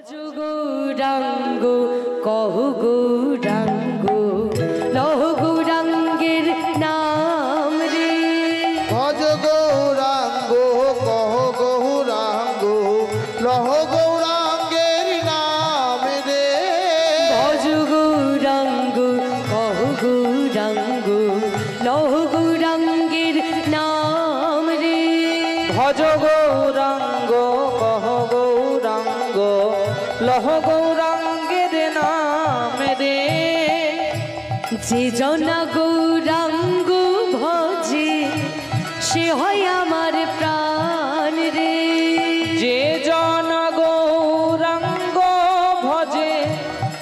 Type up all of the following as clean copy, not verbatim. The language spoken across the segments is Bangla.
ভজ গৌরাঙ্গ কহ গৌরাঙ্গ লহ গৌরাঙ্গের নাম রে। ভজ গৌরাঙ্গ কহ গৌরাঙ্গ লহ গৌরাঙ্গের নাম রে। ভজ গৌরাঙ্গ কহ গৌরাঙ্গ লহ গৌরাঙ্গের নাম রে। ভজ গৌরাঙ্গ কহ গৌরাঙ্গ লহ গৌরাঙ্গের নাম রে। যে জনা গৌরাঙ্গ ভজে সে হয় আমার প্রাণ রে। যে জন গৌরাঙ্গ ভজে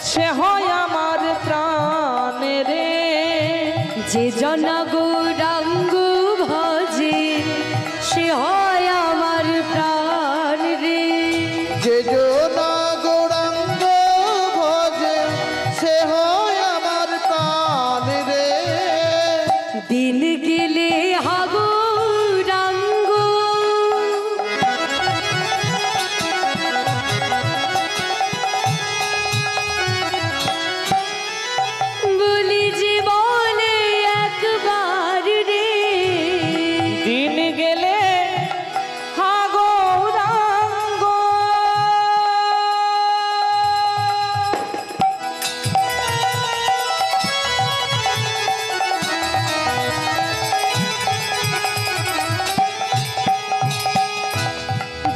সে হয় আমার প্রাণ রে। যে জনা গৌরাঙ্গ ভজে সে হয় আমার প্রাণ রে। যে জনা গৌরাঙ্গ ভজে সে হয় আমার প্রাণ রে। দিন গেলে হা গৌরাঙ্গ বলি যে বলে একবার রে। দিন গেলে হা গৌরাঙ্গ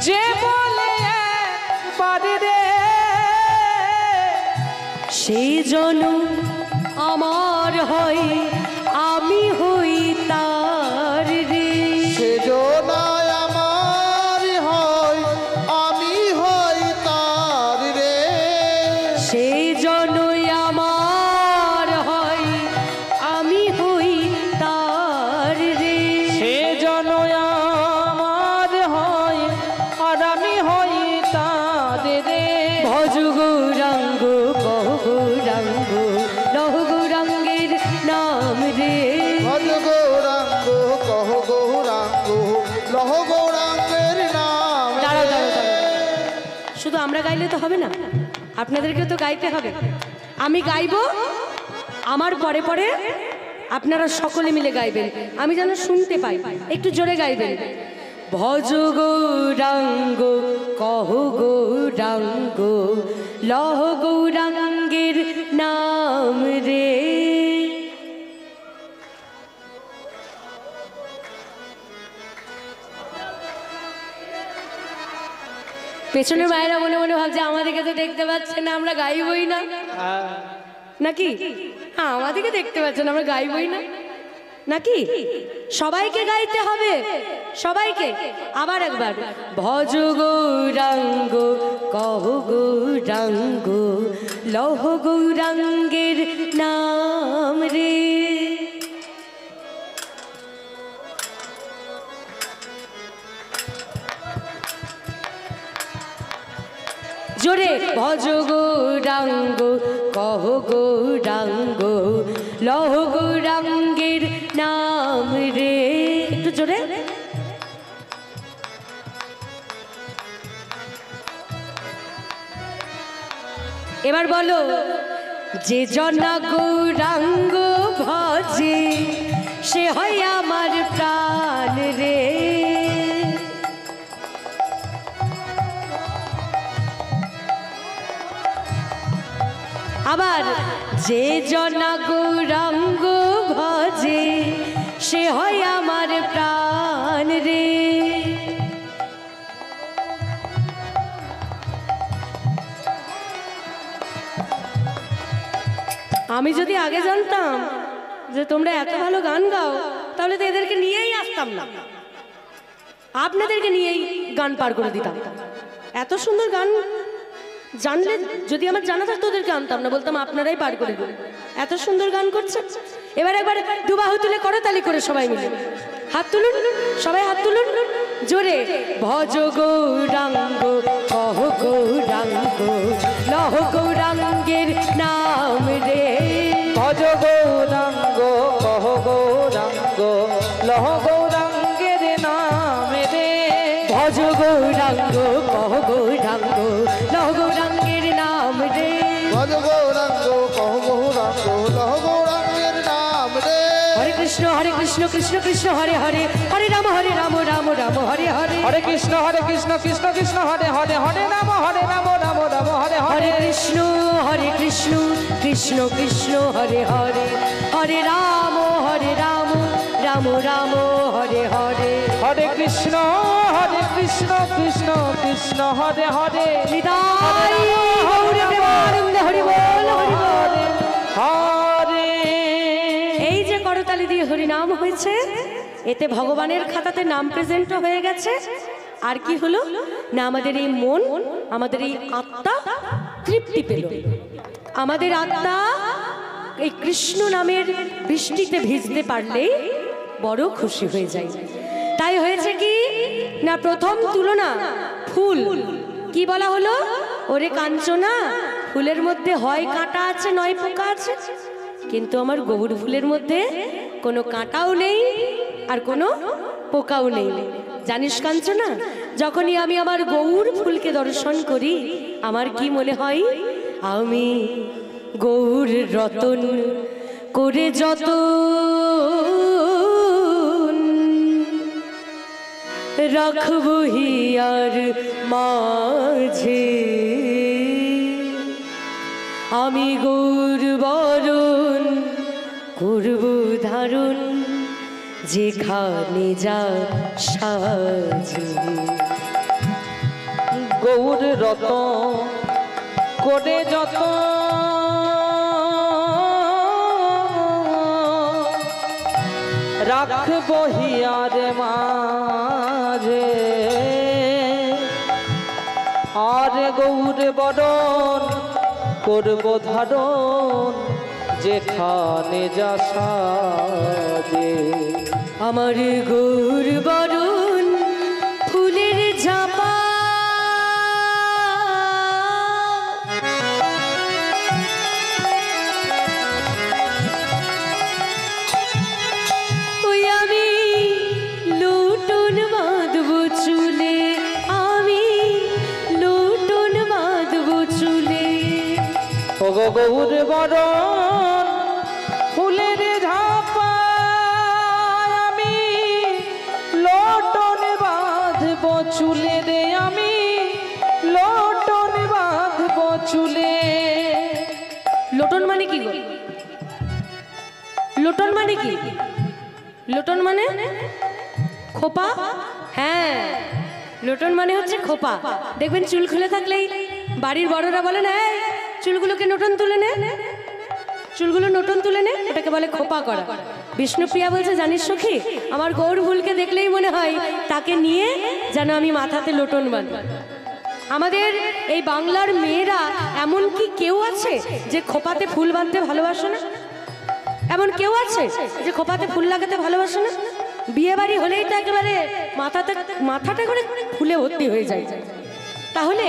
যে বলে একবার রে। সেই জন আমার হয় আমি হই তার রে। সে জনায় আমার হয় আমি হই তার রে। সেই জনই আমার হয় আমি হই তার রে। সে জন আমার হয় আর আমি হই তার রে। ভজ গৌরাঙ্গ কহ গৌরাঙ্গ লহ গৌরাঙ্গের নাম রে। ভজ গৌরাঙ্গ কহ গৌরাঙ্গ লহ গৌরাঙ্গের নাম রে। দাঁড়াও দাঁড়াও দাঁড়াও, শুধু আমরা গাইলে তো হবে না, আপনাদেরকে তো গাইতে হবে। আমি গাইবো, আমার পরে পরে আপনারা সকলে মিলে গাইবেন, আমি যেন শুনতে পাই। একটু জোরে গাইবেন। ভজ গৌরাঙ্গ কহ গৌরাঙ্গ লহ গৌরাঙ্গের নাম রে। পেছনের মায়েরা মনে মনে ভাবছে আমাদেরকে তো দেখতে পাচ্ছে না, আমরা গাইবই না নাকি? হ্যাঁ, আমাদেরকে দেখতে পাচ্ছেন, আমরা গাইবই না নাকি? সবাইকে গাইতে হবে, সবাইকে। আবার একবার। ভজ গৌরাঙ্গ কহ গৌরাঙ্গ লহ গৌরাঙ্গের নাম রে। জোরে। ভজ গৌরাঙ্গ কহ গৌরাঙ্গ লহ গৌরাঙ্গের নাম রে। একটু জোরে। এবার বলো। যে জনা গৌরাঙ্গ ভজে সে হয় আমার প্রাণ রে। আবার। যে জনা গৌরাঙ্গ ভজে সে হয় আমার প্রাণ রে। আমি যদি আগে জানতাম যে তোমরা এত ভালো গান গাও, তাহলে তো এদেরকে নিয়েই আসতাম না, আপনাদেরকে নিয়েই গান পার করে দিতাম। এত সুন্দর গান জানলে, যদি আমার জানা থাকতো ওদেরকে আনতাম না, বলতাম আপনারাই পার করে দিন, এত সুন্দর গান করছে। এবার একবার দুবাহু তুলে করতালি করে সবাই মিলে হাত তুলুন, সবাই হাত তুলুন জোরে। ভজ গৌরাঙ্গ কহ গৌরাঙ্গ লহ গৌরাঙ্গের নাম রে। ভজ গৌরাঙ্গ কহ গৌরাঙ্গ লহ গৌরাঙ্গের নাম রে। ভজ গৌরাঙ্গ কহ গৌরাঙ্গ লহ গৌরাঙ্গের নাম রে। ভজ গৌরাঙ্গ কহ গৌরাঙ্গ লহ গৌরাঙ্গের নাম রে। হরে কৃষ্ণ কৃষ্ণ কৃষ্ণ হরে হরে হরে রাম রাম রাম হরে হরে। হরে কৃষ্ণ কৃষ্ণ কৃষ্ণ হরে হরে হরে রাম রাম রাম হরে হরে হরে। কৃষ্ণ কৃষ্ণ কৃষ্ণ হরে হরে হরে রাম রাম রাম হরে হরে। হরে কৃষ্ণ কৃষ্ণ কৃষ্ণ হরে হরে। নিতাই গৌর প্রেমানন্দে হরি বল হরি বল। হরে এই যে করতালি দিয়ে হরি নাম হয়েছে, এতে ভগবানের খাতাতে নাম প্রেজেন্ট হয়ে গেছে। আর কি হলো না, আমাদের এই মন, আমাদের এই আত্মা তৃপ্তি পেল। আমাদের আত্মা এই কৃষ্ণ নামের বৃষ্টিতে ভিজতে পারলেই বড় খুশি হয়ে যায়। তাই হয়েছে কি না, প্রথম তুলনা ফুল। কি বলা হলো, ওরে কাঞ্চনা, ফুলের মধ্যে হয় কাঁটা আছে নয় পোকা আছে, কিন্তু আমার গৌর ফুলের মধ্যে কোনো কাঁটাও নেই আর কোনো পোকাও নেই। জানিস কাঞ্চনা, যখনই আমি আমার গৌর ফুলকে দর্শন করি, আমার কি মনে হয়, আমি গৌর রতন করে যত রাখবো হিয়ার মাঝে, আমি গৌর বরণ করব ধারণ যেখানে যা সাজে। গৌর রত করে যত রাখবো হিয়ার মাঝে, আর গৌর বরণ করব ধারণ যেখানে যা সাজে। আমার গৌর বরণ ফুলের ঝাপা, ওই আমি লুটন বাঁধবো চুলে, আমি লুটন বাঁধবো চুলে। ও গো গৌর বরণ ফুলের ঝাপা, আমি লোটন বাঁধব চুলে রে, আমি লোটন বাঁধব চুলে। লোটন মানে কি গো? লোটন মানে কি? লোটন মানে খোপা। হ্যাঁ, লোটন মানে হচ্ছে খোপা। দেখবেন চুল খুলে থাকলেই বাড়ির বড়রা বলেন, এই চুলগুলোকে নোটন তুলে নে, চুলগুলো নোটন তুলে নে, ওটাকে বলে খোপা করা। বিষ্ণুপ্রিয়া বলছে, জানিস সখী, আমার গৌর ফুলকে দেখলেই মনে হয় তাকে নিয়ে যেন আমি মাথাতে লোটন বাঁধি। আমাদের এই বাংলার মেয়েরা এমন কি কেউ আছে যে খোপাতে ফুল বাঁধতে ভালোবাসে না? এমন কেউ আছে যে খোপাতে ফুল লাগাতে ভালোবাসে না? বিয়ে বাড়ি হলেই তো একেবারে মাথাটা করে ফুলে ভর্তি হয়ে যায়। তাহলে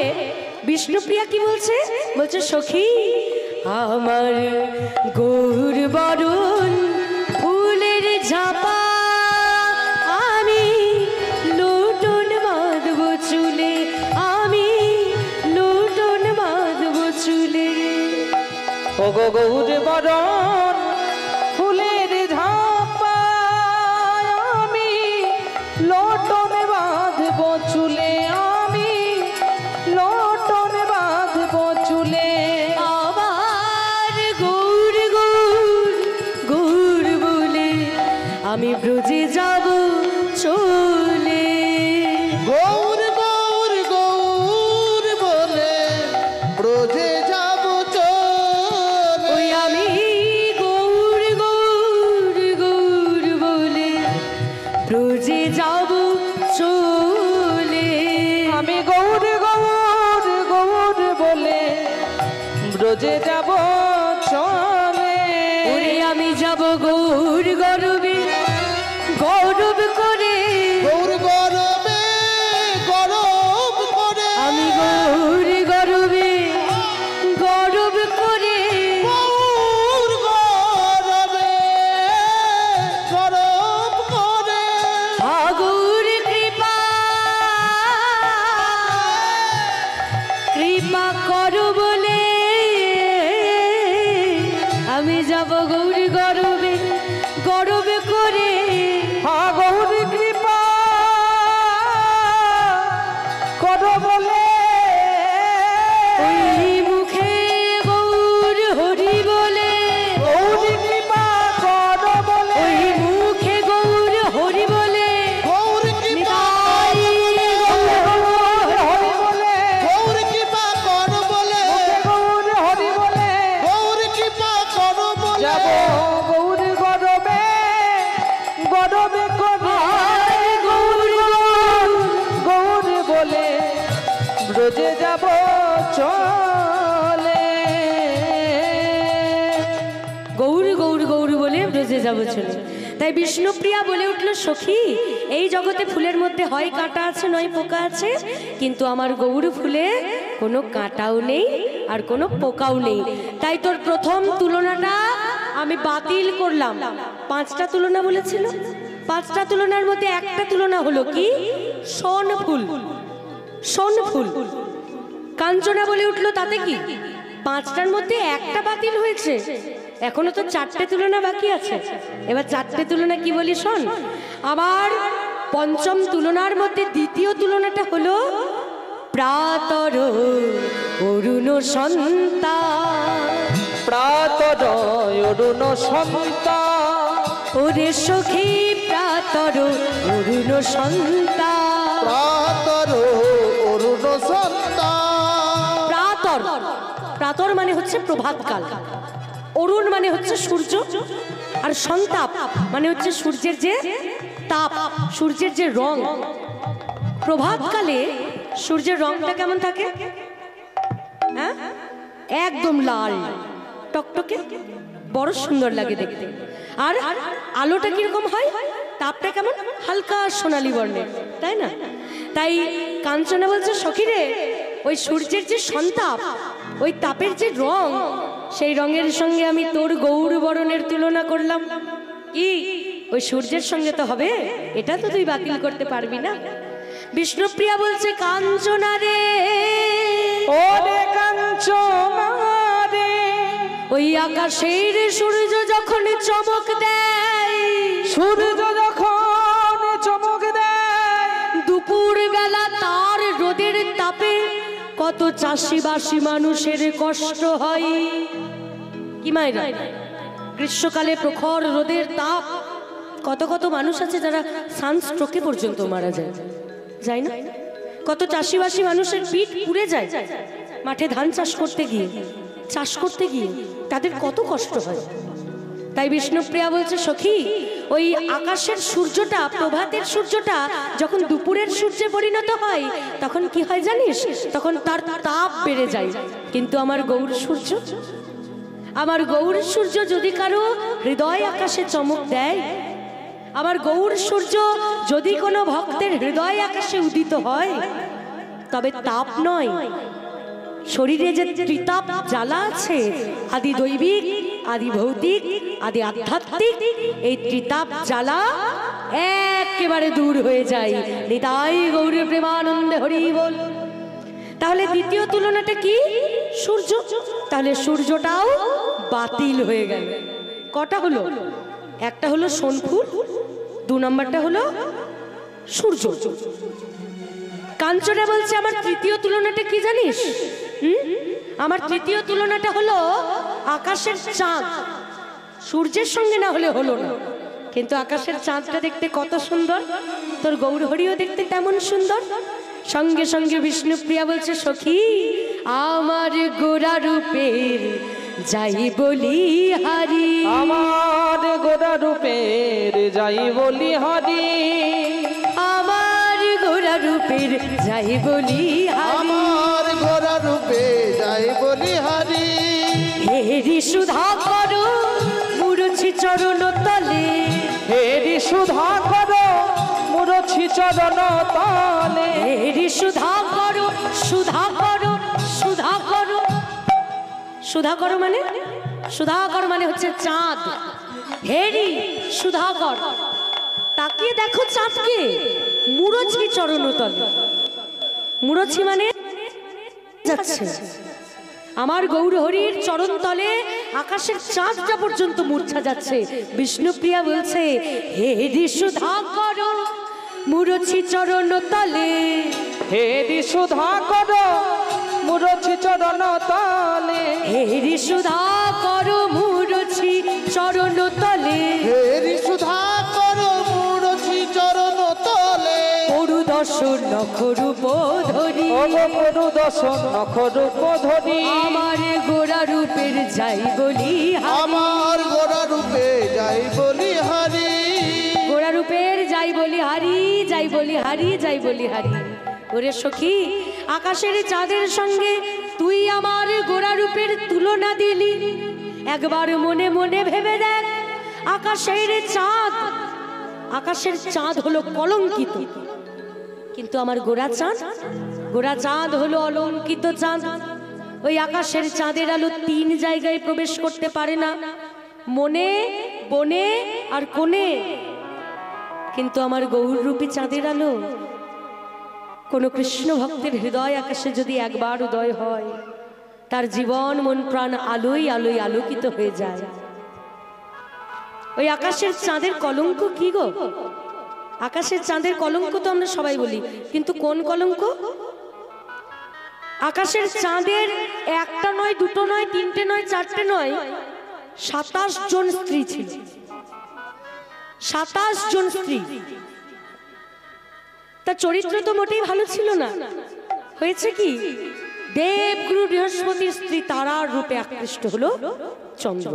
বিষ্ণুপ্রিয়া কি বলছে? বলছে, সখী আমার গৌর বরণ ফুলের ঝাপা, আমি লোটন বাঁধবো চুলে, আমি লোটন বাঁধবো চুলে। ও গো গৌর বরণ ফুলের ঝাপা, আমি লোটন বাঁধব চুলে, আমি লোটন বাঁধব চুলে। আবার গৌর গৌর গৌর বলে আমি ব্রজে যাব চলে। গৌর গৌর গৌর বলে ব্রজে যাব চলে। ওই আমি গৌর গৌর গৌর বলে ব্রজে যাব চলে। আমি গৌর গৌর গৌর বলে ব্রজে যাব চলে। ওরে আমি যাব গৌর গরবে গৌরব করে, গৌর গরবে গরব করে, আমি গৌর গরবে গৌরব করে, গৌর গরবে গরব করে। ঠাকুর কৃপা ব্রজে যাব চলে। গৌর গৌর গৌর বলে ব্রজে যাব চলে। তাই বিষ্ণুপ্রিয়া বলে উঠল, সখী এই জগতে ফুলের মধ্যে হয় কাঁটা আছে নয় পোকা আছে, কিন্তু আমার গৌর ফুলে কোনো কাঁটাও নেই আর কোনো পোকাও নেই। তাই তোর প্রথম তুলনাটা আমি বাতিল করলাম। 5টা তুলনা বলেছিল, 5টা তুলনার মধ্যে একটা তুলনা হলো কি, শোন ফুল। শোন ফুল কাঞ্চনা বলে উঠলো, তাতে কি 5টার মধ্যে একটা বাতিল হয়েছে, এখনো তো 4টে তুলনা বাকি আছে। এবার 4টে তুলনা কি বলি শোন। আবার পঞ্চম তুলনার মধ্যে দ্বিতীয় তুলনাটা হলো প্রাতর অরুণ সন্তা। প্রাতর অরুণ সন্তা, ওরে সখী প্রাতর অরুণ সন্তা। প্রাতর অরুণ সন্তা। প্রাতর, প্রাতর মানে হচ্ছে প্রভাতকাল, অরুণ মানে হচ্ছে সূর্য, আর সন্তাপ মানে হচ্ছে সূর্যের যে তাপ, সূর্যের যে রং। প্রভাতকালে সূর্যের রংটা কেমন থাকে? হ্যাঁ, একদম লাল টকটকে, বড় সুন্দর লাগে দেখতে। আর আলোটা কিরকম হয়, তাপটা কেমন হালকা সোনালী বর্ণের, তাই না? তাই কাঞ্চনা বলছে, সখী রে ওই সূর্যের যে সন্তাপ, ওই তাপের যে রং, সেই রঙের সঙ্গে আমি তোর গৌর বরণের তুলনা করলাম। কি ওই সূর্যের সঙ্গে তো হবে, এটা তো তুই বাতিল করতে পারবি না। বিষ্ণুপ্রিয়া বলছে, কাঞ্চনা রে ওরে কাঞ্চনা রে, ওই আকাশের সূর্য যখন চমক দেয়, সূর্য যখন চমক দেয়, দুপুর বেলা তার রোদের তাপে কত চাষিবাসী মানুষের কষ্ট হয়। কি মায়েরা, গ্রীষ্মকালে প্রখর রোদের তাপ, কত কত মানুষ আছে যারা সানস্ট্রোকে পর্যন্ত মারা যায়, যায় না? কত চাষিবাসী মানুষের পিঠ পুড়ে যায় মাঠে ধান চাষ করতে গিয়ে, চাষ করতে গিয়ে তাদের কত কষ্ট হয়। তাই বিষ্ণুপ্রিয়া বলছে, সখী ওই আকাশের সূর্যটা, প্রভাতের সূর্যটা যখন দুপুরের সূর্যে পরিণত হয়, তখন কি হয় জানিস? তখন তার তাপ বেড়ে যায়। কিন্তু আমার গৌর সূর্য, আমার গৌর সূর্য যদি কারো হৃদয় আকাশে চমক দেয়, আমার গৌর সূর্য যদি কোনো ভক্তের হৃদয় আকাশে উদিত হয়, তবে তাপ নয়, শরীরে যে ত্রিতাপ জ্বালা আছে, আদি দৈবিক, আদি ভৌতিক, আদি আধ্যাত্মিক, এই ত্রিতাপ জ্বালা একেবারে দূর হয়ে যায়। নিতাই গৌর প্রেমানন্দে হরি বল। তাহলে দ্বিতীয় তুলনাটা কি? সূর্য। তাহলে সূর্যটাও বাতিল হয়ে গেল। কটা হলো? একটা হলো সোনফুল, 2 নম্বরটা হলো সূর্য। কাঞ্চনা বলছে, আমার তৃতীয় তুলনাটা কি জানিস? আমার তৃতীয় তুলনাটা হলো আকাশের চাঁদ। সূর্যের সঙ্গে না হলে হলো না, কিন্তু আকাশের চাঁদটা দেখতে কত সুন্দর, তোর গৌর হরিও দেখতে তেমন সুন্দর। সঙ্গে সঙ্গে বিষ্ণুপ্রিয়া বলছে, সখী আমার গোরা রূপের যাই বলি হারি, আমার গোরা রূপের যাই বলি হরি, আমার গোরা রূপের যাই বলি হারি, আমার গোরা রূপে যাই বলি হারি। হেরি সুধা করো মুরছি চরণ তলে, হেরি সুধা করো মুরছি চরণ তলে, হেরি সুধা করো, সুধা করো, সুধা করো। সুধা করো মানে, সুধা করো মানে হচ্ছে চাঁদ। হেরি সুধা কর, তাকিয়ে দেখো চাঁদকে, মুরছি চরণ তলে। মুরছি মানে যাচ্ছে, আমার গৌর হরির চরণ তলে আকাশের চাঁদটা পর্যন্ত মূর্ছা যাচ্ছে। বিষ্ণুপ্রিয়া বলছে, হেরি সুধা করো মুরছি চরণ তলে, হেরি সুধা করো মুরছি চরণ তলে, হেরি সুধা করো মুরছি চরণ তলে, হেরি সুধা করো মুরছি চরণ তলে। পরু দর্শন নখরূপ ধরি, পরু দর্শন নখরূপ ধরি, আমার গোরা রূপের যাই বলি হারি, আমার গোরা রূপে যাই বলি হারি। গোরা রূপের যাই বলি হারি, যাই বলি হারি, যাই বলি হারি। ওরে সখী আকাশের চাঁদের সঙ্গে তুই আমার গোরা রূপের তুলনা দিলি। একবার মনে মনে ভেবে দেখ, আকাশের চাঁদ হলো কলঙ্কিত, কিন্তু আমার গোরা চাঁদ হলো অলঙ্কিত চাঁদ। ওই আকাশের চাঁদের আলো 3 জায়গায় প্রবেশ করতে পারে না, মনে, বনে আর কোণে। কিন্তু আমার গৌররূপী চাঁদের আলো কোন কৃষ্ণ ভক্তের হৃদয় আকাশে যদি একবার উদয় হয়, তার জীবন মন প্রাণ আলোয় আলোয় আলোকিত হয়ে যায়। ওই আকাশের চাঁদের কলঙ্ক কি গো? আকাশের চাঁদের কলঙ্ক তো আমরা সবাই বলি, কিন্তু কোন কলঙ্ক? আকাশের চাঁদের একটা নয়, দুটো নয়, তিনটে নয়, চারটে নয়, 27 জন স্ত্রী ছিল। 27 জন স্ত্রী। তার চরিত্র তো মোটেই ভালো ছিল না। হয়েছে কি, দেবগুরু বৃহস্পতির স্ত্রী তারার রূপে আকৃষ্ট হলো চন্দ্র।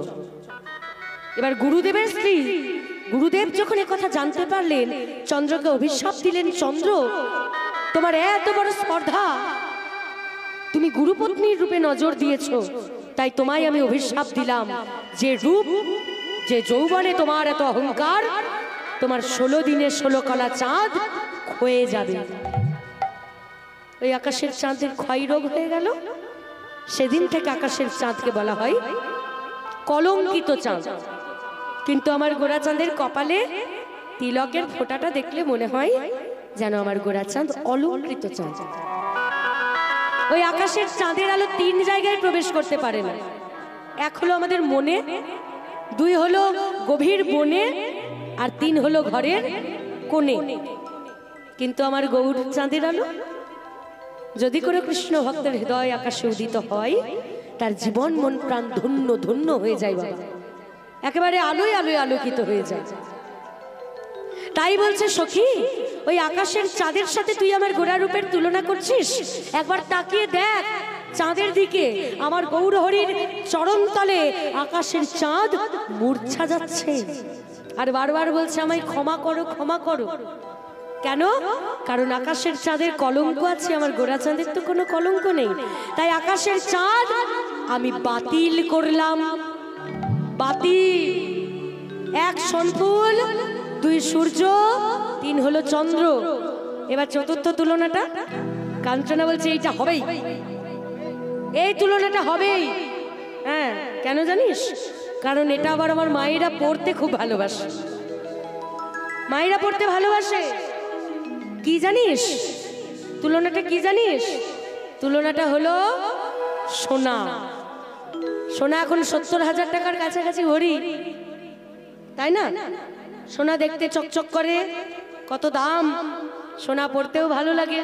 এবার গুরুদেবের স্ত্রী, গুরুদেব যখন কথা জানতে পারলেন, চন্দ্রকে অভিশাপ দিলেন, চন্দ্র তোমার এত বড় স্পর্ধা, তুমি গুরুপত্নীর রূপে নজর দিয়েছো, তাই তোমায় আমি অভিশাপ দিলাম, যে রূপ, যে যৌবনে তোমার এত অহংকার, তোমার 16 দিনে 16 কলা চাঁদ ক্ষয়ে যাবে। ওই আকাশের চাঁদের ক্ষয় রোগ হয়ে গেল। সেদিন থেকে আকাশের চাঁদকে বলা হয় কলঙ্কিত চাঁদ। কিন্তু আমার গোরা চাঁদের কপালে তিলকের ফোঁটাটা দেখলে মনে হয় যেন আমার গোরা চাঁদ অলঙ্কৃত চাঁদ। ওই আকাশের চাঁদের আলো 3 জায়গায় প্রবেশ করতে পারে না। এক হলো আমাদের মনে, 2 হলো গভীর বনে, আর 3 হলো ঘরের কোণে। কিন্তু আমার গৌর চাঁদের আলো যদি কোনো কৃষ্ণ ভক্তের হৃদয় আকাশে উদিত হয়, তার জীবন মন প্রাণ ধন্য ধন্য হয়ে যায় বাবা, একেবারে আলোয় আলোয় আলোকিত হয়ে যায়। তাই বলছে সখী, ওই আকাশের চাঁদের সাথে তুই আমার গোরা রূপের তুলনা করছিস, একবার তাকিয়ে দেখ চাঁদের দিকে। আমার গৌর হরির চরণ তলে আকাশের চাঁদ মূর্ছা যাচ্ছে, আর বারবার বলছে আমায় ক্ষমা করো, ক্ষমা করো। কেন? কারণ আকাশের চাঁদের কলঙ্ক আছে, আমার গোরা চাঁদের তো কোনো কলঙ্ক নেই। তাই আকাশের চাঁদ আমি বাতিল করলাম। বাতিল। 1 সনফুল, 2 সূর্য, 3 হলো চন্দ্র। এবার চতুর্থ তুলনাটা কাঞ্চনা বলছে এইটা হবেই, এই তুলনাটা হবেই। হ্যাঁ, কেন জানিস? কারণ এটা আবার আমার মায়েরা পড়তে খুব ভালোবাসে। মায়েরা পড়তে ভালোবাসে। কি জানিস তুলনাটা? কি জানিস? তুলনাটা হলো সোনা। সোনা এখন 70,000 টাকার কাছাকাছি ভরি, তাই না? সোনা দেখতে চকচক করে, কত দাম। সোনা পড়তেও ভালো লাগে।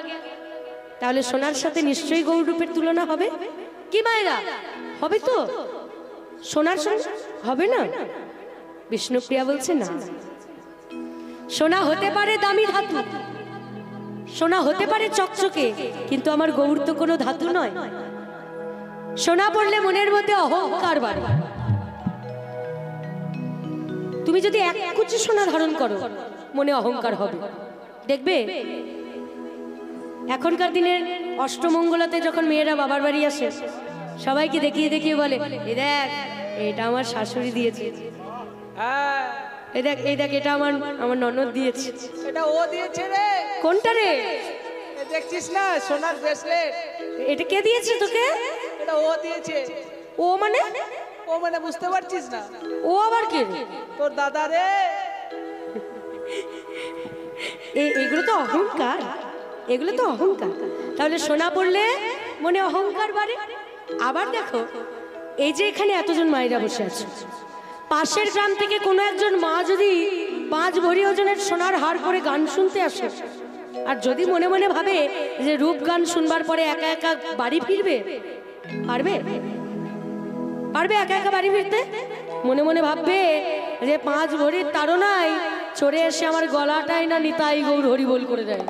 তাহলে সোনার সাথে নিশ্চয়ই গৌররূপের তুলনা হবে কি মায়েরা? হবে তো? সোনার সঙ্গে হবে না? বিষ্ণুপ্রিয়া বলছে না, সোনা হতে পারে দামি ধাতু, সোনা হতে পারে চকচকে, কিন্তু আমার গৌর তো কোনো ধাতু নয়। সোনা পড়লে মনের মধ্যে অহংকার বাড়ে। তুমি যদি 1 কুচি সোনা ধারণ করো, মনে অহংকার হবে। দেখবে এখনকার দিনের অষ্টমঙ্গলাতে যখন মেয়েরা বাবার বাড়ি আসে, সবাইকে দেখিয়ে দেখিয়ে বলে, এই দেখ এটা আমার শাশুড়ি দিয়েছে, এই দেখ এই দেখ এটা আমার ননদ দিয়েছে, এটা ও দিয়েছে রে। কোনটা রে? দেখছিস না সোনার ব্রেসলেট, এটা কে দিয়েছে তোকে? এটা ও দিয়েছে। ও মানে? ও মানে বুঝতে পারছিস না? ও আবার কে? তোর দাদা রে। এগুলো তো অহংকার, এগুলো তো অহংকার। তাহলে সোনা পড়লে মনে অহংকার বাড়ে। আবার দেখো, এই যে এখানে এতজন মায়েরা বসে আছে, পাশের গ্রাম থেকে কোনো একজন মা যদি 5 ভরি ওজনের সোনার হার পরে গান শুনতে আসে, আর যদি মনে মনে ভাবে যে রূপ গান শুনবার পরে একা একা বাড়ি ফিরবে, পারবে? পারবে একা একা বাড়ি ফিরতে? মনে মনে ভাববে যে 5 ভরির তাড়নায় চড়ে এসে আমার গলাটাই না নিতাই গৌর হরি বল করে দেয়,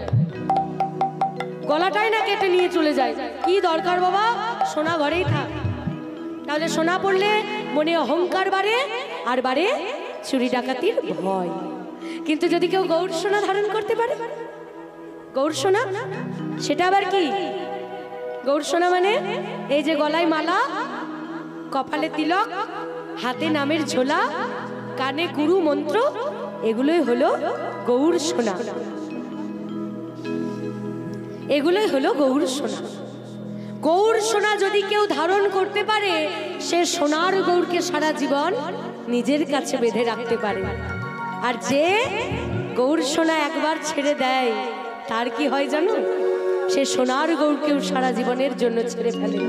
গলাটাই না কেটে নিয়ে চলে যায়। কি দরকার বাবা, সোনা ঘরেই থাক। তাহলে সোনা পড়লে মনে অহংকার বাড়ে, আর বাড়ে চুরি ডাকাতির ভয়। কিন্তু যদি কেউ গৌর সোনা ধারণ করতে পারে, গৌর সোনা, সেটা আবার কি? গৌর সোনা মানে এই যে গলায় মালা, কপালে তিলক, হাতে নামের ঝোলা, কানে গুরু মন্ত্র, এগুলোই হলো গৌর সোনা। এগুলোই হলো গৌর সোনা। গৌর সোনা যদি কেউ ধারণ করতে পারে, সে সোনার গৌরকে সারা জীবন নিজের কাছে বেঁধে রাখতে পারে। আর যে গৌর সোনা একবার ছেড়ে দেয়, তার কি হয় জানো? সে সোনার গৌরকেও সারা জীবনের জন্য ছেড়ে ফেলে।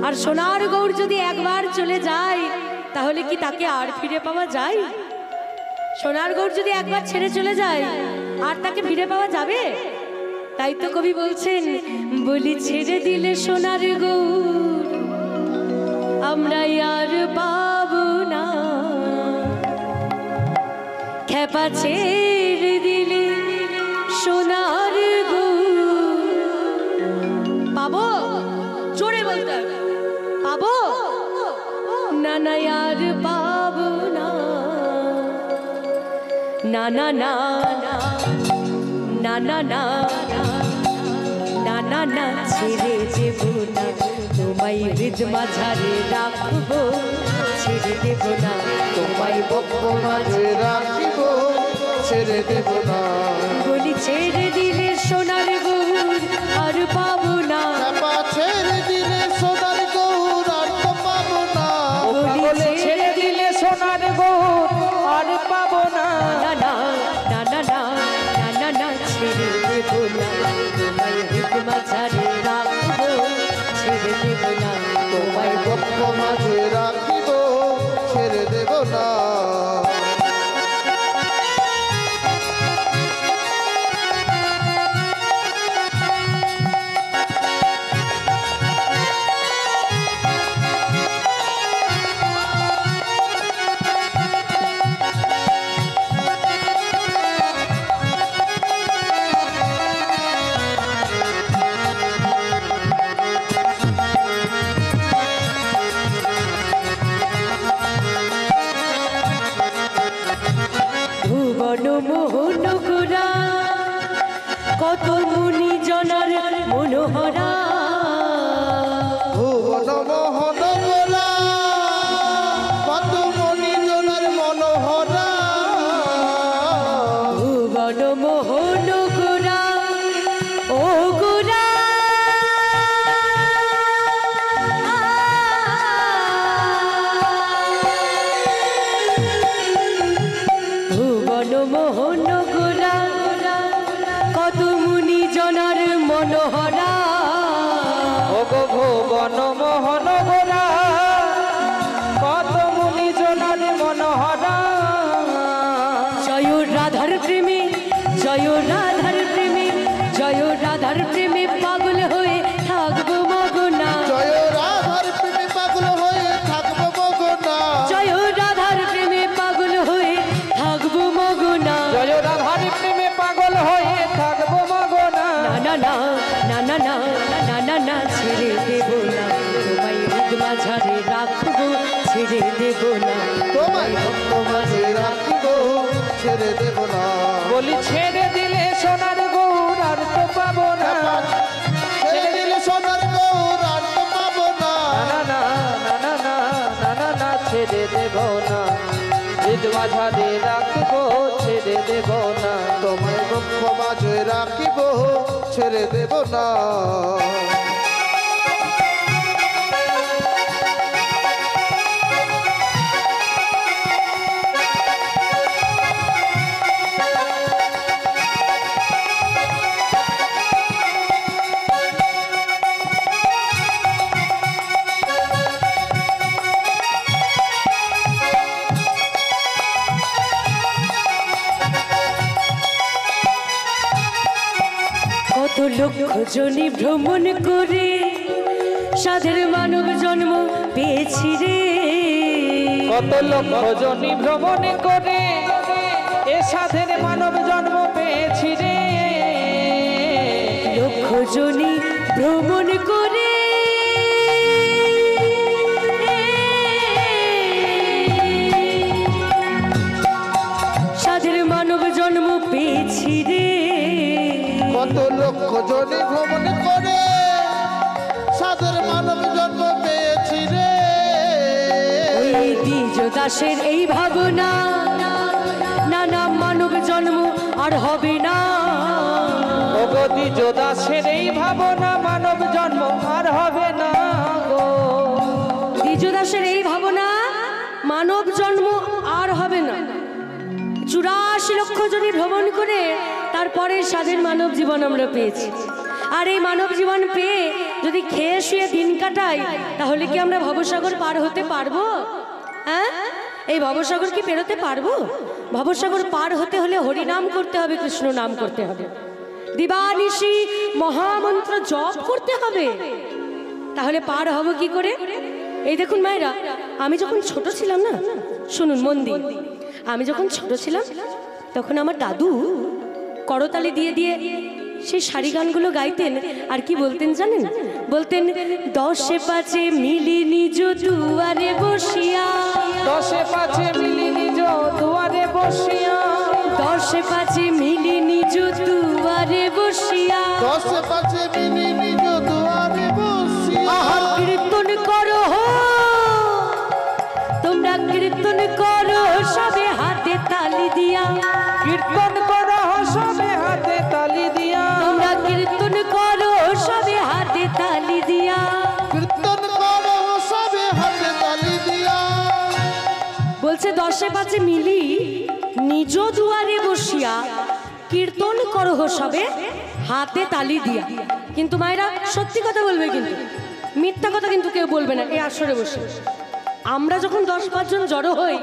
আর সোনার গৌর যদি একবার চলে যায়, তাহলে কি তাকে আর ফিরে পাওয়া যায়? সোনার গৌর যদি একবার ছেড়ে চলে যায়, আর তাকে ফিরে পাওয়া যাবে? তাই তো কবি বলছেন, বলি ছেড়ে দিলে সোনার গৌর আমরা আর পাবো না, খেপা ছেড়ে দিলে সোনার গৌর পাবো। জোরে বলতে হবে, পাবো না, না আর পাবো না, না না না না না না না না না ছেড়ে দেব না, তোমায় হৃদ মাঝারে রাখবো, ছেড়ে দেব না, তোমায় বক্ষ মাঝে রাখিব, ছেড়ে দেব না। বলি ছেড়ে দিলে সোনার গৌর আর পাবো না, চাপা ছেড়ে দিলে সোনার গৌর আর তো পাবো না। বলে ছেড়ে দিলে সোনার গৌর আর পাবো না। না না না না না না না না ছেড়ে দেব না, তোমায় হৃদ মাঝারে রাখবো, ছেড়ে দেব না, তোমায় বক্ষ মাঝে রাখিব, ছেড়ে দেব না। ভুবন মোহন গোরা কত মুনি জনার মনোহরা, ভুবন মোহন গোলা কত মনি জনার মনোহরা। ভুবন মোহন গোরা ও গোরা, ভুবন মোহন গোরা কত মুনি জনার মনোহরা। ওগো ভুবন মোহন গোরা কত মুনি জনার মনোহরা। জয় রাধার প্রেমে, জয় রাধার প্রেমে, জয় রাধার প্রেমে পাগল হয়ে থাকবো মগনা, জয় রাধার প্রেমে পাগল হয়ে থাকবো মগনা। জয় রাধার প্রেমে পাগল হয়ে থাকবো মগনা। জয় রাধার প্রেমে পাগল হয়ে থাকবো মগনা। না না না না না না না না না ছেড়ে দেব না, তোমায় হৃদ মাঝারে রাখবো, ছেড়ে দেব না, তোমায় বক্ষ মাঝে রাখিব, ছেড়ে দেব না। বলি ছেড়ে দিলে সোনার গৌর আর তো পাবো না। ছেড়ে দিলে সোনার গৌর আর তো পাবো না। না না না না না না না না ছেড়ে দেব না, হৃদ মাঝারে রাখবো, ছেড়ে দেব না। তোমায় বক্ষ মাঝে রাখিব, ছেড়ে দেব না। কত লক্ষ জনি ভ্রমণ করে সাধের মানব জন্ম পেয়েছি রে, কত লক্ষ জনি ভ্রমণ করে এ সাধের মানব জন্ম পেয়েছি রে। লক্ষ জনি ভ্রমণ করে সাধের মানব জন্ম পেয়েছি রে। কত লক্ষ জনে ভ্রমণ করে সাদের মানব জন্ম পেয়েছি রে। ওই দ্বিজ দাসের এই ভাবনা, নানা মানব জন্ম আর হবে না। ওগো দ্বিজ দাসের এই ভাবনা, মানব জন্ম আর হবে না গো। দ্বিজ দাসের এই ভাবনা, মানব জন্ম আর হবে না। 84 লক্ষ জনই ভ্রমণ করে তারপরে স্বাধীন মানব জীবন আমরা পেয়েছি। আর এই মানব জীবন পেয়ে যদি খেয়ে শুয়ে দিন কাটাই, তাহলে কি আমরা ভবসাগর পার হতে পারবো? হ্যাঁ, এই ভবসাগর কি পেরোতে পারবো? ভবসাগর পার হতে হলে হরিনাম করতে হবে, কৃষ্ণ নাম করতে হবে, দিবানিশি মহামন্ত্র জপ করতে হবে। তাহলে পার হব কি করে? এই দেখুন মায়েরা, আমি যখন ছোট ছিলাম না, শুনুন মন দিয়ে, আমি যখন ছোট ছিলাম তখন আমার দাদু করতালি দিয়ে দিয়ে সেই শাড়ি গানগুলো গাইতেন। আর কি বলতেন জানেন? বলতেন, 10 5 মিলি নিজ দুয়ারে বসিয়া, 10 5 মিলি নিজ দুয়ারে বসিয়া, 10 5 মিলি নিজ দুয়ারে বসিয়া, 10 5 মিলি নিজ দুয়ারে বসিয়া আহা কীর্তন করো, তোমরা কীর্তন করো সবে হাতে তালি দিয়া, কীর্তন করো সবে হাতে তালি দিয়া, তোমরা কীর্তন করো সবে হাতে তালি দিয়া। কীর্তন করো সবে হাতে তালি দিয়া। বলছে 10 5 মিলি নিজ দুয়ারে বসিয়া, কীর্তন করো সবে হাতে তালি দিয়া। কিন্তু মায়েরা সত্যি কথা বলবে, কিন্তু মিথ্যা কথা কিন্তু কেউ বলবে না। এই আসরে বসে আমরা যখন 10 5 জন জড়ো হই,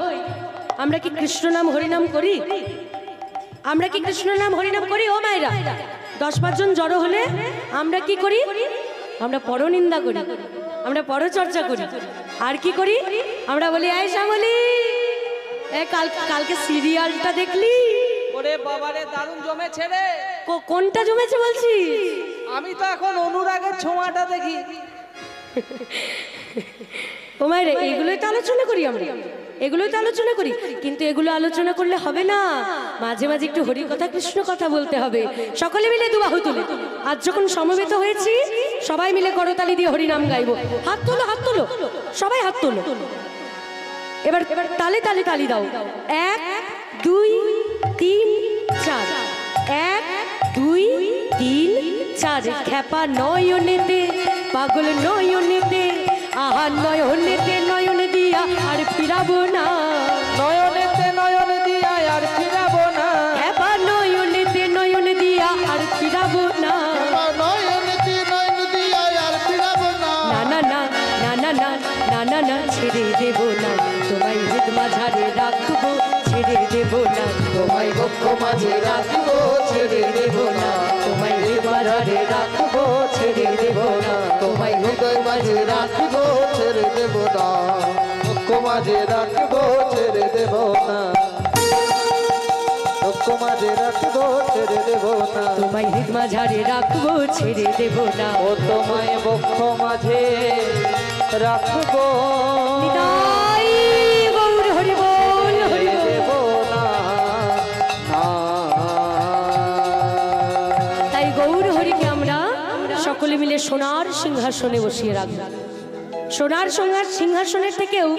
আমরা কি কৃষ্ণ নাম হরিনাম করি? আমরা কি কৃষ্ণ নাম হরিনাম করি? ও মায়েরা, 10 5 জন জড়ো হলে আমরা কি করি? আমরা পরনিন্দা করি, আমরা পরচর্চা করি। আর কি করি? আমরা বলি, এই শ্যামলি, কালকে সিরিয়ালটা দেখলি? ওরে বাবারে দারুণ জমেছে রে। কোনটা জমেছে বলছি? আমি তো এখন অনুরাগের ছোঁয়াটা দেখি। ও মায়েরা, এগুলোই তো আলোচনা করি আমরা, এগুলোই তো আলোচনা করি। কিন্তু এগুলো আলোচনা করলে হবে না, মাঝে মাঝে একটু হরি কথা কৃষ্ণ কথা বলতে হবে। সকলে মিলে দুবাহু তুলে, আজ যখন সমবেত হয়েছি, সবাই মিলে করতালি দিয়ে হরিনাম গাইবো। হাত তোলো, হাত তোলো, সবাই হাত তোলো। এবার তালে তালে তালি দাও। 1 2 3 4, 1 2 3 4। খেপা নয়নেতে, পাগল নয়নেতে, আহা নয়নেতে নয়ন দিয়া আর ফিরাবো না, নয়নেতে নয়ন দিয়া আর ফিরাবো না, খেপা নয়নেতে নয়ন দিয়া আর ফিরাবো না, নয়নেতে নয়ন দিয়া আর ফিরাবো না। না না না না না না না না না, ছেড়ে দেব না তোমায়, হৃদ মাঝারে রাখবো, ছেড়ে দেব না তোমায়, বক্ষ মাঝে রাখবো, ছেড়ে দেব না তোমায়, হৃদ মাঝারে রাখবো, ছেড়ে দেব না তোমায়, হৃদয় মাঝে রাখবো, ছেড়ে দেব না। দুঃখ মাঝে রাখবো, ছেড়ে দেব না, দুঃখ মাঝে রাখবো, ছেড়ে দেব না, তোমায় হৃদ মাঝারে রাখবো, ছেড়ে দেব না। ও তোমায় বক্ষ মাঝে রাখবো, নিতাই গৌর হরি বল, হরি বল। দেব না। তাই গৌর হরিকে আমরা সকলে মিলে সোনার সিংহাসনে বসিয়ে রাখবো। সোনার সিংহাসনের থেকেও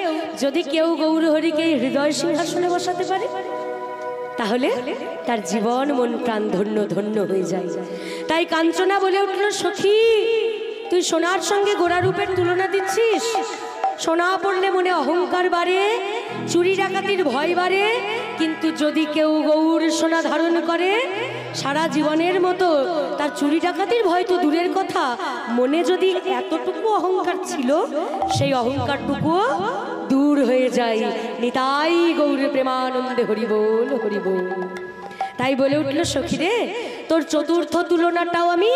যদি কেউ গৌর হরিকে হৃদয় সিংহাসনে বসাতে পারে, তাহলে তার জীবন মন প্রাণ ধন্য ধন্য হয়ে যায়। তাই কাঞ্চনা বলে উঠল, সখী তুই সোনার সঙ্গে গোড়া রূপের তুলনা দিচ্ছিস? সোনা পড়লে মনে অহংকার বাড়ে, চুরি ডাকাতির ভয় বাড়ে, কিন্তু যদি কেউ গৌর সোনা ধারণ করে, সারা জীবনের মতো তার চুরি ডাকাতির ভয় তো দূরের কথা, মনে যদি এতটুকু অহংকার ছিল, সেই অহংকারটুকুও দূর হয়ে যায়। নিতাই গৌর প্রেমানন্দে হরি বল, হরি বল। তাই বলে উঠল, সখী রে, তোর চতুর্থ তুলনাটাও আমি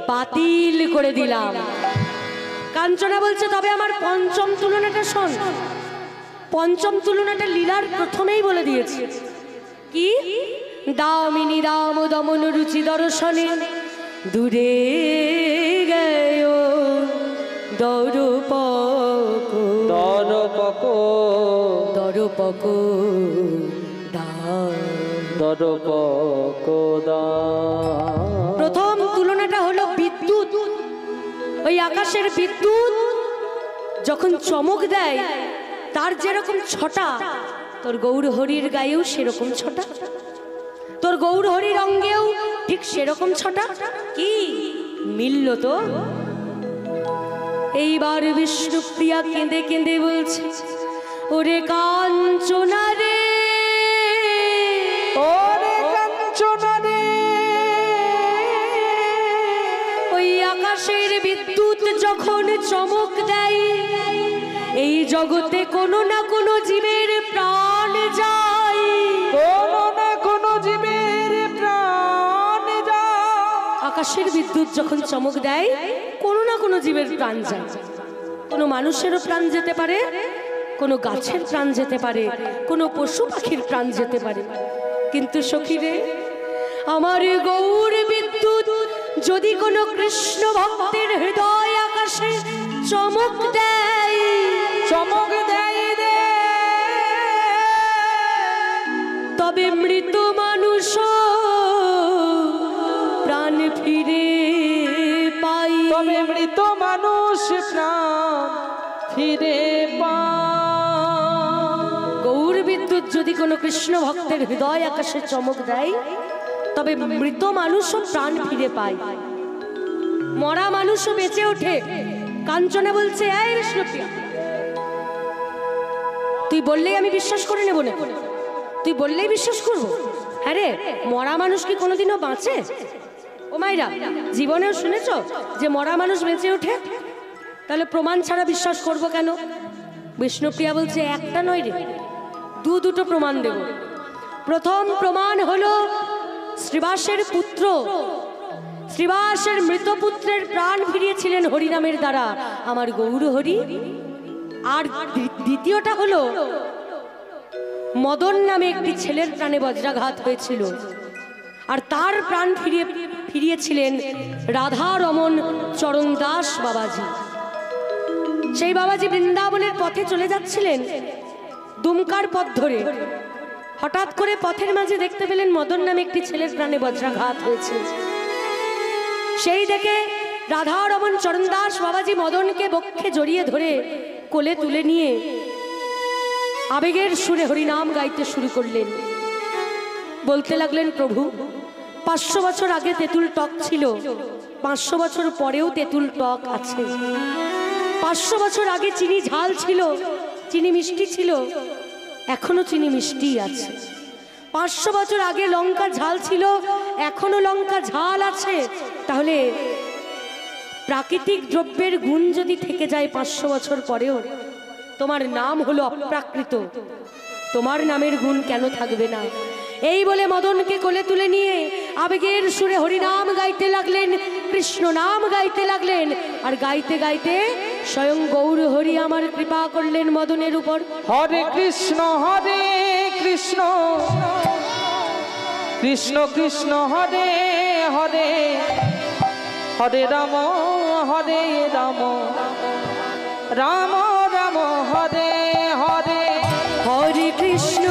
বাতিল করে দিলাম। কাঞ্চনা বলছে, তবে আমার পঞ্চম তুলনাটা শোন। পঞ্চম তুলনাটা লীলার প্রথমেই বলে দিয়েছে। কি? দামিনী দাম দমন রুচি দর্শনে দূরে গেয় দরপক দরপক দরপক দরপক। দরপক। প্রথম তুলনাটা হলো বিদ্যুৎ ওই আকাশের বিদ্যুৎ যখন চমক দেয় তার যেরকম ছটা, তোর গৌর হরির গায়েও সেরকম ছটা, তোর গৌর হরির অঙ্গেও ঠিক সেরকম ছটা। কি মিলল তো? এইবার বিষ্ণুপ্রিয়া কেঁদে কেঁদে বলছে, ওরে কাঞ্চনা রে, ওরে কাঞ্চনা রে, ওই আকাশের বিদ্যুৎ যখন চমক দেয় এই জগতে কোনো না কোনো জীবের প্রাণ যায়, কোনো না কোনো জীবের প্রাণ যায়। আকাশের বিদ্যুৎ যখন চমক দেয় কোনো না কোনো জীবের প্রাণ যায়। কোনো মানুষেরও প্রাণ যেতে পারে, কোনো গাছের প্রাণ যেতে পারে, কোনো পশু পাখির প্রাণ যেতে পারে। কিন্তু সখীরে, আমার গৌর বিদ্যুৎ যদি কোনো কৃষ্ণ ভক্তের হৃদয় আকাশে চমক দেয়, চমক দেয় রে, তবে মৃত মানুষ প্রাণ ফিরে পাই, তবে মৃত মানুষ প্রাণ ফিরে পায়। গৌর বিদ্যুৎ যদি কোনো কৃষ্ণ ভক্তের হৃদয় আকাশে চমক দেয় তবে মৃত মানুষও প্রাণ ফিরে পায়, মরা মানুষও বেঁচে ওঠে। কাঞ্চনা বলছে, এই বিষ্ণুপ্রিয়া, তুই বললেই আমি বিশ্বাস করে নেব না? তুই বললেই বিশ্বাস করবো? হ্যাঁ রে, মরা মানুষ কি কোনোদিনও বাঁচে? ও মাইরা, জীবনেও শুনেছ যে মরা মানুষ বেঁচে ওঠে? তাহলে প্রমাণ ছাড়া বিশ্বাস করব কেন? বিষ্ণুপ্রিয়া বলছে, একটা নয় রে, দুটো প্রমাণ দেব। প্রথম প্রমাণ হলো শ্রীবাসের পুত্র, শ্রীবাসের মৃত পুত্রের প্রাণ ফিরিয়েছিলেন হরিনামের দ্বারা আমার গৌর হরি। আর দ্বিতীয়টা হলো মদন নামে একটি ছেলের প্রাণে বজ্রাঘাত হয়েছিল আর তার প্রাণ ফিরিয়েছিলেন রাধা রমন চরণ দাস বাবাজি। সেই বাবাজি বৃন্দাবনের পথে চলে যাচ্ছিলেন দুমকার পথ ধরে, হঠাৎ করে পথের মাঝে দেখতে পেলেন মদন নামে একটি ছেলের প্রাণে বজ্রাঘাত হয়েছে। সেই দেখে রাধা রমন চরণ দাস বাবাজি মদনকে বক্ষে জড়িয়ে ধরে কোলে তুলে নিয়ে আবেগের সুরে হরিনাম গাইতে শুরু করলেন। বলতে লাগলেন, প্রভু, 500 বছর আগে তেঁতুল টক ছিল, 500 বছর পরেও তেঁতুল টক আছে। 500 বছর আগে চিনি ঝাল ছিল, চিনি মিষ্টি ছিল, এখনো চিনি মিষ্টি আছে। 500 বছর আগে লঙ্কা ঝাল ছিল, এখনো লঙ্কা ঝাল আছে। তাহলে প্রাকৃতিক দ্রব্যের গুণ যদি থেকে যায় 500 বছর পরেও, তোমার নাম হলো অপ্রাকৃত, তোমার নামের গুণ কেন থাকবে না? এই বলে মদনকে কোলে তুলে নিয়ে আবেগের সুরে হরিনাম গাইতে লাগলেন, কৃষ্ণ নাম গাইতে লাগলেন। আর গাইতে গাইতে স্বয়ং গৌর হরি আমার কৃপা করলেন মদনের উপর। হরে কৃষ্ণ কৃষ্ণ কৃষ্ণ হরে হরে, হরে রাম রাম রাম হরে হরে। হরে কৃষ্ণ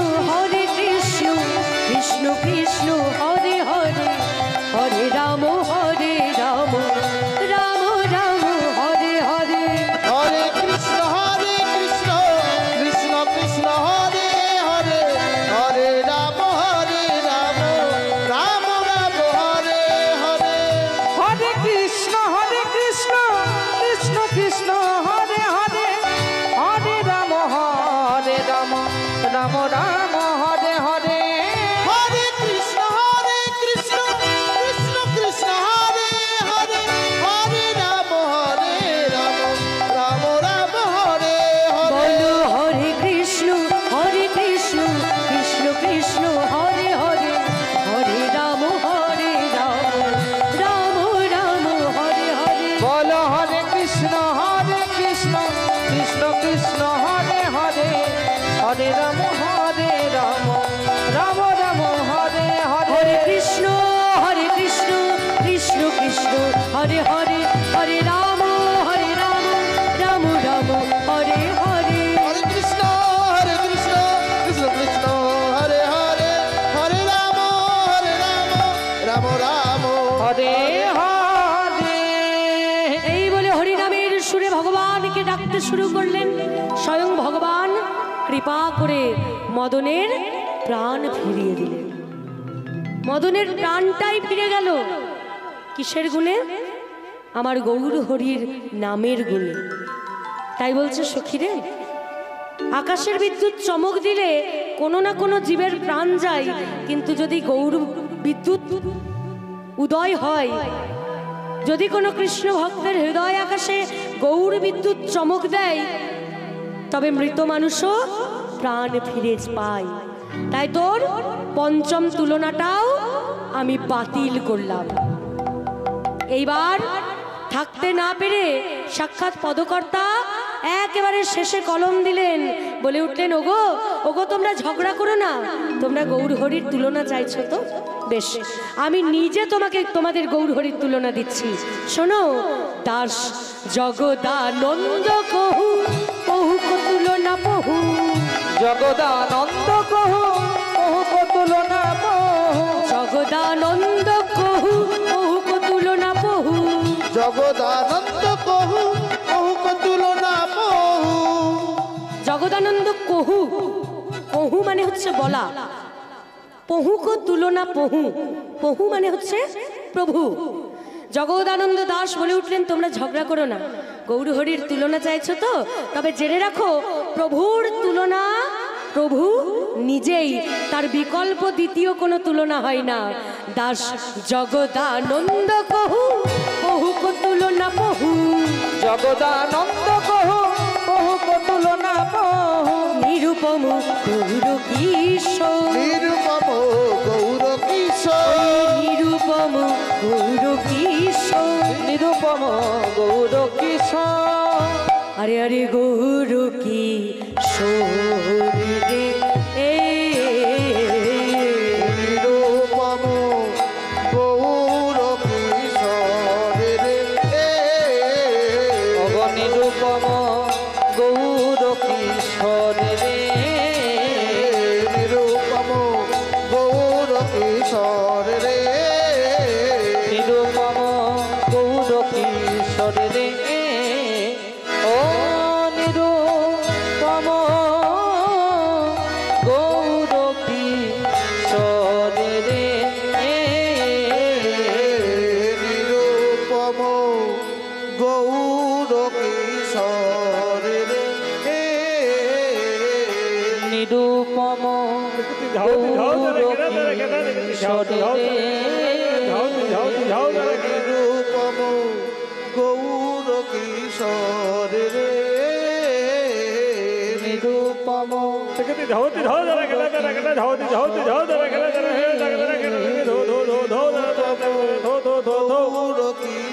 কৃষ্ণ কৃষ্ণ হরে হরে, হরে রাম রাম রাম হরে হরে। হরে কৃষ্ণ কৃষ্ণ কৃষ্ণ হরে হরে, হরে রাম রাম রাম হরে হরে। হরে কৃষ্ণ কৃষ্ণ কৃষ্ণ হরে হরে, হরে রাম রাম রাম হরে হরে। হরে কৃষ্ণ কৃষ্ণ কৃষ্ণ হরে হরে, হরে রাম রাম রাম হরে হরে। বলো হরে কৃষ্ণ কৃষ্ণ কৃষ্ণ হরে হরে, হরে রাম রাম রাম হরে হরে। বলো হরে কৃষ্ণ কৃষ্ণ কৃষ্ণ হরে হরে, হরে রাম রাম রাম হরে হরে। হরে কৃষ্ণ কৃষ্ণ কৃষ্ণ হরে হরে, হরে রাম রাম রাম হরে হরে। হরে কৃষ্ণ কৃষ্ণ কৃষ্ণ হরে হরে, হরে রাম রাম রাম হরে হরে। এই বলে হরি ভগবানকে ডাকতে শুরু করলেন। স্বয়ং ভগবান কৃপা করে মদনের প্রাণ ফিরিয়ে দিলেন। মদনের প্রাণটাই ফিরে গেল কিসের গুণে? আমার গৌর হরির নামের গুণে। তাই বলছে সখীরে, আকাশের বিদ্যুৎ চমক দিলে কোনো না কোনো জীবের প্রাণ যায়, কিন্তু যদি গৌর বিদ্যুৎ উদয় হয়, যদি কোনো কৃষ্ণ ভক্তের হৃদয় আকাশে গৌর বিদ্যুৎ চমক দেয়, তবে মৃত মানুষও প্রাণ ফিরে পায়। তাই তোর পঞ্চম তুলনাটাও আমি বাতিল করলাম। এইবার থাকতে না পেরে সাক্ষাৎ পদকর্তা একেবারে শেষে কলম দিলেন, বলে উঠলেন, ওগো ওগো তোমরা ঝগড়া করো না, তোমরা গৌর হরির তুলনা চাইছো তো বেশ, আমি নিজে তোমাদের গৌর হরির তুলনা দিচ্ছি। শোনো, দাস জগদানন্দ কহু কহু তুলনা বহু, জগদানন্দ কহু কহু তুলনা বহু, জগদানন্দ কহু কহু তুলনা বহু, জগদানন্দ কহু কহু তুলনা বহু। জগদানন্দ কহু, কহু মানে হচ্ছে বলা, পহু কো তুলনা পহু, পহু মানে হচ্ছে প্রভু। জগদানন্দ দাস বলে উঠলেন, তোমরা ঝগড়া করো না, গৌর হরির তুলনা চাইছো তো, তবে জেনে রাখো প্রভুর তুলনা প্রভু নিজেই, তার বিকল্প দ্বিতীয় কোনো তুলনা হয় না। দাস জগদানন্দ কহু কহু কো তুলনা পহু, জগদানন্দ কহু কহু তুলনা বহু, নিরুপম গৌর কিশোর, নিরুপম গৌর কিশোর, নিরুপম গৌর কিশোর, নিরুপম গৌর কিশোর। আরে আরে গৌর কিশোর রে, নিরুপম গৌর কিশোর রে, অগ নিরুপম গৌর কিশোর রে, নিরুপম গৌর কিশোর রে, নিরুপম গৌর কিশোর রে, ও নিরুপম গৌর কিশোর রে, নিরুপম গৌর কিশোর রে, নিরুপম গৌর কিশোর রে, নিরুপম গৌর কিশোর রে, নিরুপম গৌর কিশোর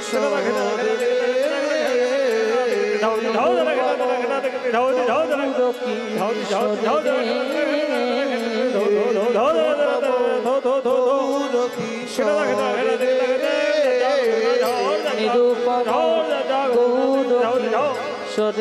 গৌর কিশোর রে, নিরুপম গৌর কিশোর